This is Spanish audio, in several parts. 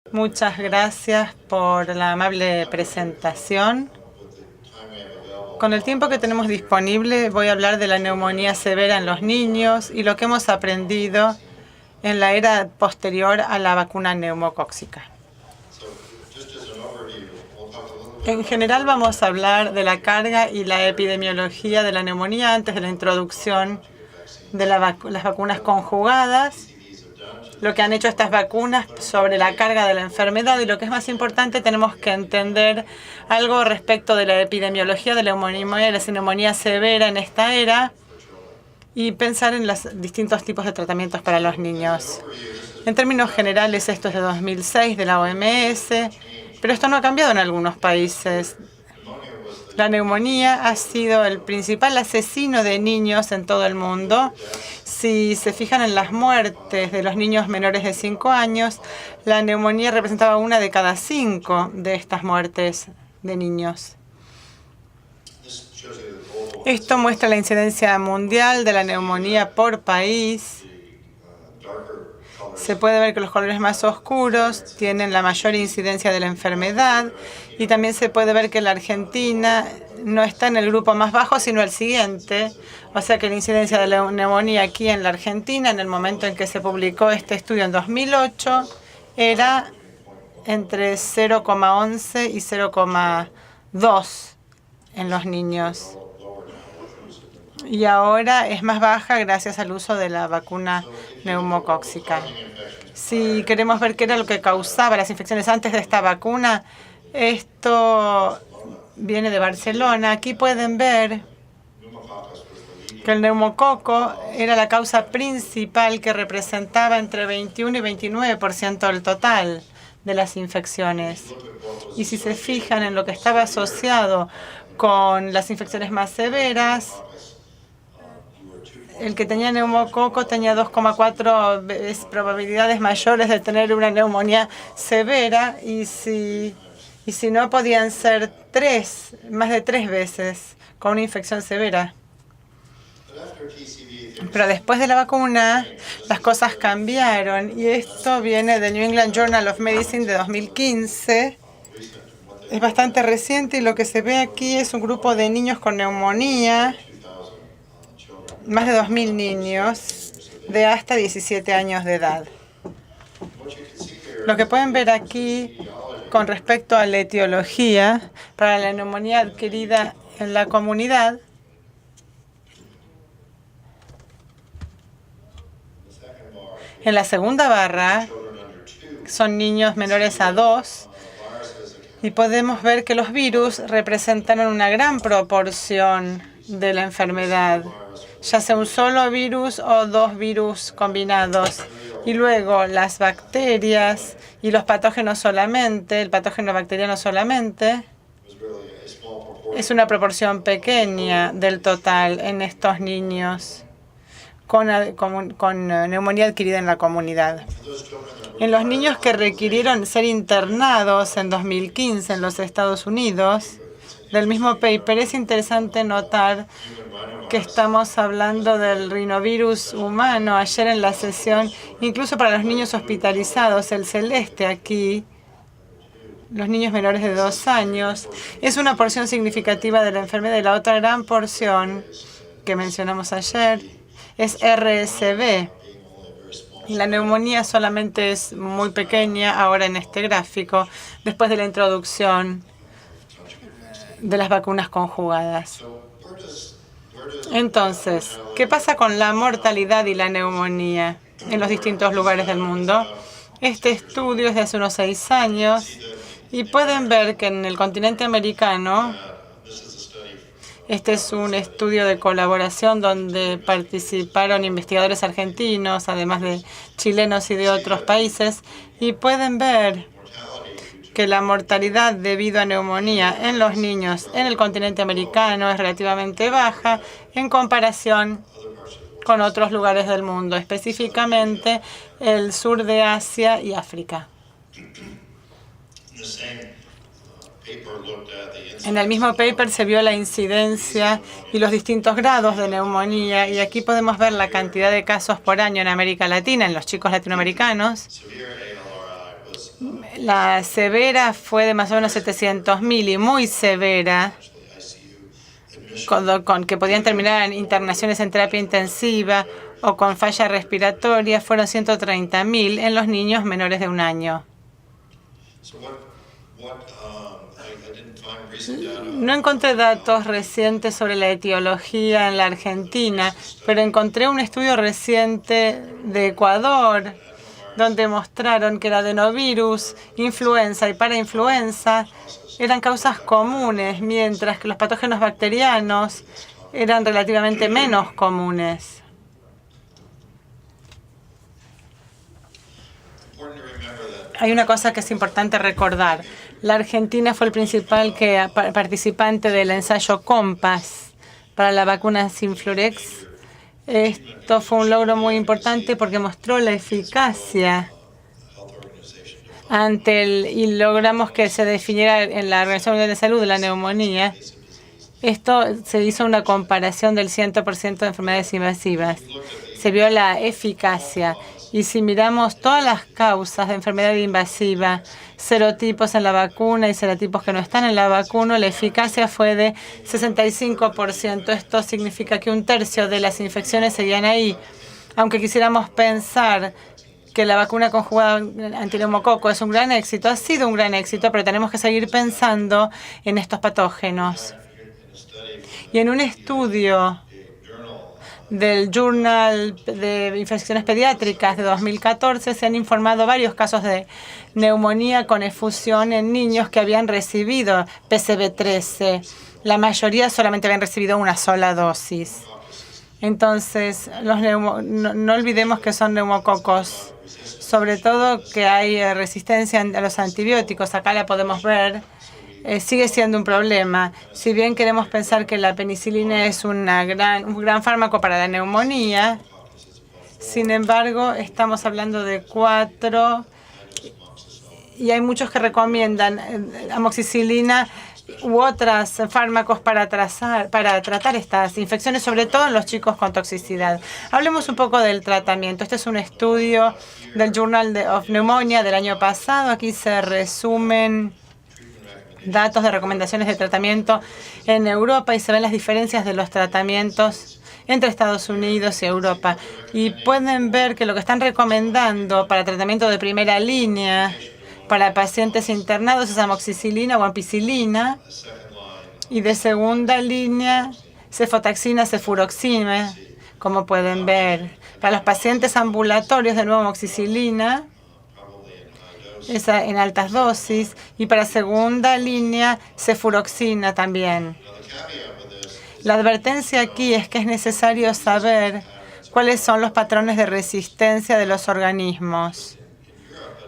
Muchas gracias por la amable presentación. Con el tiempo que tenemos disponible, voy a hablar de la neumonía severa en los niños y lo que hemos aprendido en la era posterior a la vacuna neumocóxica. En general, vamos a hablar de la carga y la epidemiología de la neumonía antes de la introducción de las vacunas conjugadas, lo que han hecho estas vacunas sobre la carga de la enfermedad y lo que es más importante, tenemos que entender algo respecto de la epidemiología de la neumonía severa en esta era y pensar en los distintos tipos de tratamientos para los niños. En términos generales, esto es de 2006 de la OMS, pero esto no ha cambiado en algunos países. La neumonía ha sido el principal asesino de niños en todo el mundo. Si se fijan en las muertes de los niños menores de 5 años, la neumonía representaba 1 de cada 5 de estas muertes de niños. Esto muestra la incidencia mundial de la neumonía por país. Se puede ver que los colores más oscuros tienen la mayor incidencia de la enfermedad y también se puede ver que la Argentina no está en el grupo más bajo, sino el siguiente. O sea que la incidencia de la neumonía aquí en la Argentina, en el momento en que se publicó este estudio en 2008, era entre 0,11 y 0,2 en los niños. Y ahora es más baja gracias al uso de la vacuna neumocóxica. Si queremos ver qué era lo que causaba las infecciones antes de esta vacuna, esto viene de Barcelona. Aquí pueden ver que el neumococo era la causa principal que representaba entre 21 y 29% del total de las infecciones. Y si se fijan en lo que estaba asociado con las infecciones más severas, el que tenía neumococo tenía 2,4 veces probabilidades mayores de tener una neumonía severa y si no podían ser más de 3 veces con una infección severa. Pero después de la vacuna, las cosas cambiaron y esto viene del New England Journal of Medicine de 2015. Es bastante reciente y lo que se ve aquí es un grupo de niños con neumonía, más de 2.000 niños de hasta 17 años de edad. Lo que pueden ver aquí con respecto a la etiología para la neumonía adquirida en la comunidad, en la segunda barra son niños menores a 2 y podemos ver que los virus representaron una gran proporción de la enfermedad, ya sea un solo virus o 2 virus combinados. Y luego las bacterias y los patógenos solamente, el patógeno bacteriano solamente, es una proporción pequeña del total en estos niños con neumonía adquirida en la comunidad. En los niños que requirieron ser internados en 2015 en los Estados Unidos, del mismo paper, es interesante notar que estamos hablando del rinovirus humano ayer en la sesión, incluso para los niños hospitalizados, el celeste aquí, los niños menores de 2 años, es una porción significativa de la enfermedad y la otra gran porción que mencionamos ayer es RSV. La neumonía solamente es muy pequeña ahora en este gráfico, después de la introducción de las vacunas conjugadas. Entonces, ¿qué pasa con la mortalidad y la neumonía en los distintos lugares del mundo? Este estudio es de hace unos 6 años y pueden ver que en el continente americano, este es un estudio de colaboración donde participaron investigadores argentinos, además de chilenos y de otros países, y pueden ver que la mortalidad debido a neumonía en los niños en el continente americano es relativamente baja en comparación con otros lugares del mundo, específicamente el sur de Asia y África. En el mismo paper se vio la incidencia y los distintos grados de neumonía y aquí podemos ver la cantidad de casos por año en América Latina, en los chicos latinoamericanos. La severa fue de más o menos 700.000 y muy severa, con que podían terminar en internaciones en terapia intensiva o con falla respiratoria, fueron 130.000 en los niños menores de 1 año. No encontré datos recientes sobre la etiología en la Argentina, pero encontré un estudio reciente de Ecuador donde mostraron que el adenovirus, influenza y parainfluenza eran causas comunes, mientras que los patógenos bacterianos eran relativamente menos comunes. Hay una cosa que es importante recordar. La Argentina fue el principal participante del ensayo COMPAS para la vacuna Synflorix. Esto fue un logro muy importante porque mostró la eficacia y logramos que se definiera en la Organización Mundial de Salud la neumonía. Esto se hizo una comparación del 100% de enfermedades invasivas. Se vio la eficacia. Y si miramos todas las causas de enfermedad invasiva, serotipos en la vacuna y serotipos que no están en la vacuna, la eficacia fue de 65%. Esto significa que 1/3 de las infecciones seguían ahí. Aunque quisiéramos pensar que la vacuna conjugada antineumococo es un gran éxito, ha sido un gran éxito, pero tenemos que seguir pensando en estos patógenos. Y en un estudio del Journal de Infecciones Pediátricas de 2014 se han informado varios casos de neumonía con efusión en niños que habían recibido PCV13. La mayoría solamente habían recibido una sola dosis. Entonces, no olvidemos que son neumococos, sobre todo que hay resistencia a los antibióticos. Acá la podemos ver. Sigue siendo un problema. Si bien queremos pensar que la penicilina es un gran fármaco para la neumonía, sin embargo, estamos hablando de 4 y hay muchos que recomiendan amoxicilina u otros fármacos para tratar estas infecciones, sobre todo en los chicos con toxicidad. Hablemos un poco del tratamiento. Este es un estudio del Journal of Pneumonia del año pasado. Aquí se resumen datos de recomendaciones de tratamiento en Europa y se ven las diferencias de los tratamientos entre Estados Unidos y Europa. Y pueden ver que lo que están recomendando para tratamiento de primera línea para pacientes internados es amoxicilina o ampicilina, y de segunda línea cefotaxina, cefuroxime, como pueden ver. Para los pacientes ambulatorios, de nuevo amoxicilina, esa en altas dosis, y para segunda línea cefuroxina también. La advertencia aquí es que es necesario saber cuáles son los patrones de resistencia de los organismos,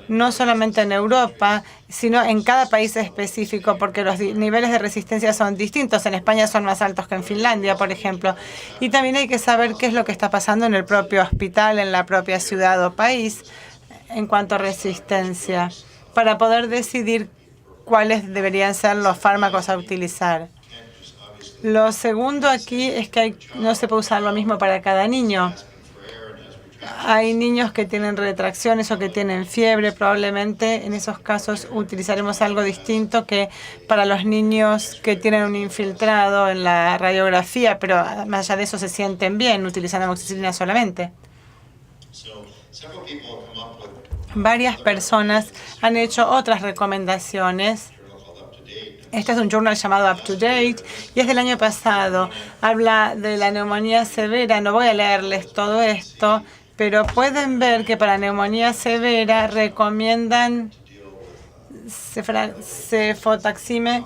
no solamente en Europa, sino en cada país específico, porque los niveles de resistencia son distintos. En España son más altos que en Finlandia, por ejemplo. Y también hay que saber qué es lo que está pasando en el propio hospital, en la propia ciudad o país, en cuanto a resistencia, para poder decidir cuáles deberían ser los fármacos a utilizar. Lo segundo aquí es que no se puede usar lo mismo para cada niño. Hay niños que tienen retracciones o que tienen fiebre. Probablemente en esos casos utilizaremos algo distinto que para los niños que tienen un infiltrado en la radiografía, pero más allá de eso se sienten bien utilizando amoxicilina solamente. Varias personas han hecho otras recomendaciones. Este es un journal llamado Up to Date y es del año pasado. Habla de la neumonía severa. No voy a leerles todo esto, pero pueden ver que para neumonía severa recomiendan cefotaxime,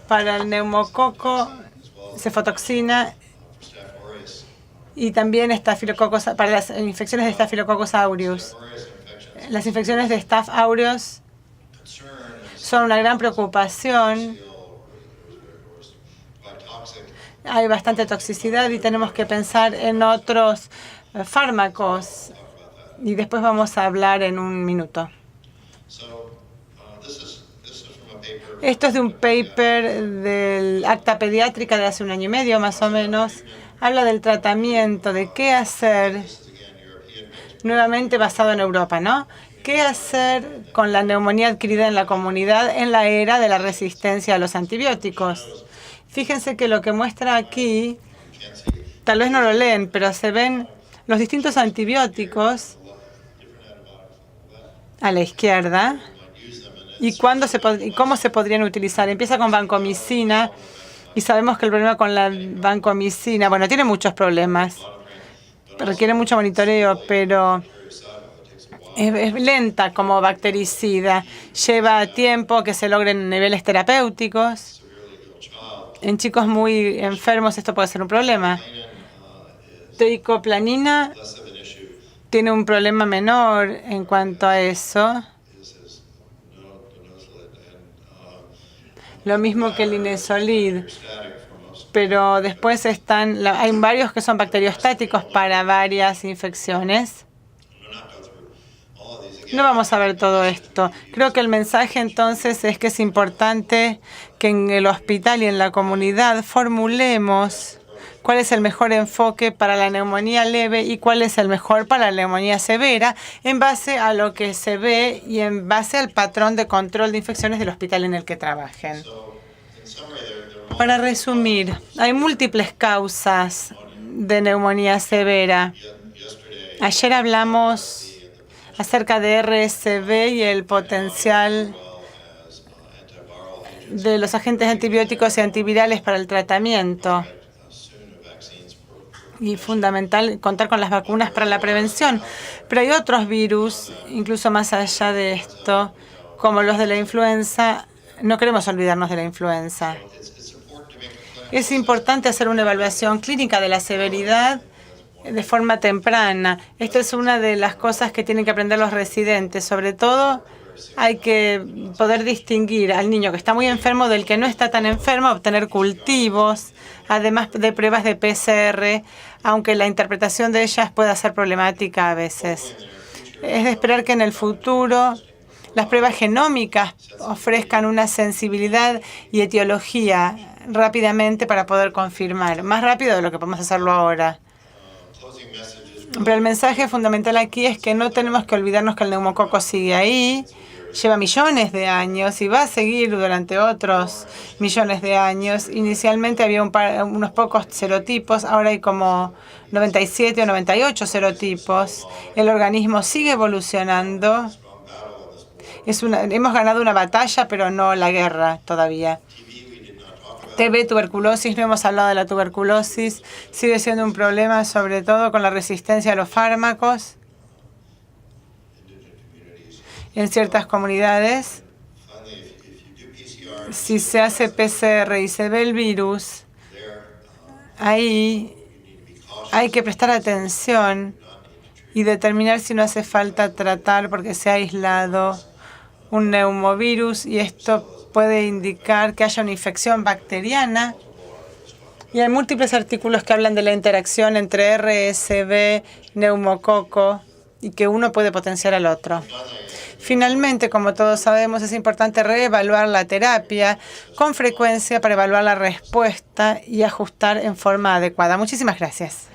para el neumococo, cefotoxina, y también estafilococos para las infecciones de Staphylococcus aureus. Las infecciones de Staph aureus son una gran preocupación. Hay bastante toxicidad y tenemos que pensar en otros fármacos. Y después vamos a hablar en un minuto. Esto es de un paper del Acta Pediátrica de hace 1 año y medio, más o menos. Habla del tratamiento, de qué hacer, nuevamente basado en Europa, ¿no? ¿Qué hacer con la neumonía adquirida en la comunidad en la era de la resistencia a los antibióticos? Fíjense que lo que muestra aquí, tal vez no lo leen, pero se ven los distintos antibióticos a la izquierda y cómo se podrían utilizar. Empieza con vancomicina y sabemos que el problema con la vancomicina, bueno, tiene muchos problemas, requiere mucho monitoreo, pero es lenta como bactericida. Lleva tiempo que se logren niveles terapéuticos. En chicos muy enfermos esto puede ser un problema. Teicoplanin tiene un problema menor en cuanto a eso. Lo mismo que el linezolid. Pero después hay varios que son bacteriostáticos para varias infecciones. No vamos a ver todo esto. Creo que el mensaje entonces es que es importante que en el hospital y en la comunidad formulemos cuál es el mejor enfoque para la neumonía leve y cuál es el mejor para la neumonía severa en base a lo que se ve y en base al patrón de control de infecciones del hospital en el que trabajen. Para resumir, hay múltiples causas de neumonía severa. Ayer hablamos acerca de RSV y el potencial de los agentes antibióticos y antivirales para el tratamiento. Y fundamental contar con las vacunas para la prevención. Pero hay otros virus, incluso más allá de esto, como los de la influenza. No queremos olvidarnos de la influenza. Es importante hacer una evaluación clínica de la severidad de forma temprana. Esto es una de las cosas que tienen que aprender los residentes. Sobre todo, hay que poder distinguir al niño que está muy enfermo del que no está tan enfermo, obtener cultivos, además de pruebas de PCR, aunque la interpretación de ellas pueda ser problemática a veces. Es de esperar que en el futuro las pruebas genómicas ofrezcan una sensibilidad y etiología rápidamente para poder confirmar, más rápido de lo que podemos hacerlo ahora. Pero el mensaje fundamental aquí es que no tenemos que olvidarnos que el neumococo sigue ahí, lleva millones de años y va a seguir durante otros millones de años. Inicialmente había unos pocos serotipos, ahora hay como 97 o 98 serotipos. El organismo sigue evolucionando. Hemos ganado una batalla, pero no la guerra todavía. TB, tuberculosis, no hemos hablado de la tuberculosis, sigue siendo un problema, sobre todo con la resistencia a los fármacos en ciertas comunidades. Si se hace PCR y se ve el virus, ahí hay que prestar atención y determinar si no hace falta tratar porque se ha aislado un neumovirus y esto puede indicar que haya una infección bacteriana. Y hay múltiples artículos que hablan de la interacción entre RSV, neumococo y que uno puede potenciar al otro. Finalmente, como todos sabemos, es importante reevaluar la terapia con frecuencia para evaluar la respuesta y ajustar en forma adecuada. Muchísimas gracias.